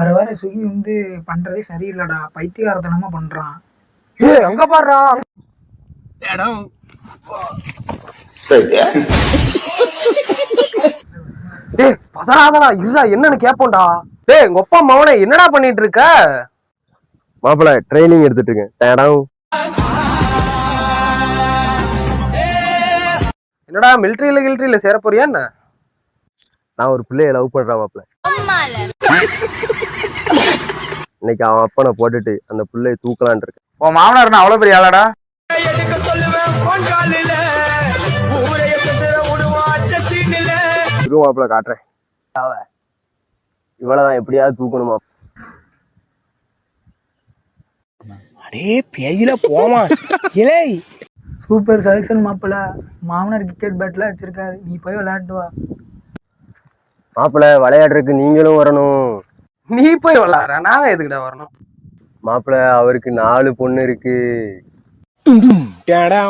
வர வர சுகி வந்து பண்றதே சரியில்லடா, பைத்தியகாரத்தனமா பண்றான். அங்க பாடுறா இடம் டேய் பதறாதடா இல்ல என்னன்னு கேப்போம்டா. டேய் உங்க அப்பா மவனே என்னடா பண்ணிட்டு இருக்க? மாப்பிள்ள ட்ரைனிங் எடுத்துட்டு இருக்கேன். என்னடா மிலிட்டரியில சேர போறியா என்ன? நான் ஒரு பிள்ளைய லவ் பண்றேன் மாப்பிள்ள. இன்னைக்கு அவன் அப்பனை போட்டுட்டு அந்த பிள்ளைய தூக்கலான் இருக்கேன். உன் மாமனார் அவ்வளவு பெரிய ஆளாடா. இரு மாப்பிள்ள காட்டுறேன். இவ்வளவுதான் எப்படியாவது தூக்கணுமா? அடே பேயில போமா இலே. சூப்பர் செலக்ஷன் மாப்பிள்ள. மாமனார் கிரிக்கெட் பேட்லாம் வச்சிருக்காரு, நீ போய் விளையாட்டு வா. மாப்பிள்ள விளையாடுறதுக்கு நீங்களும் வரணும். நீ போய் விளாடுற, நாங்க எதுக்கிட்ட வரணும்? மாப்பிள்ள அவருக்கு 4 பொண்ணு இருக்கு. டேடா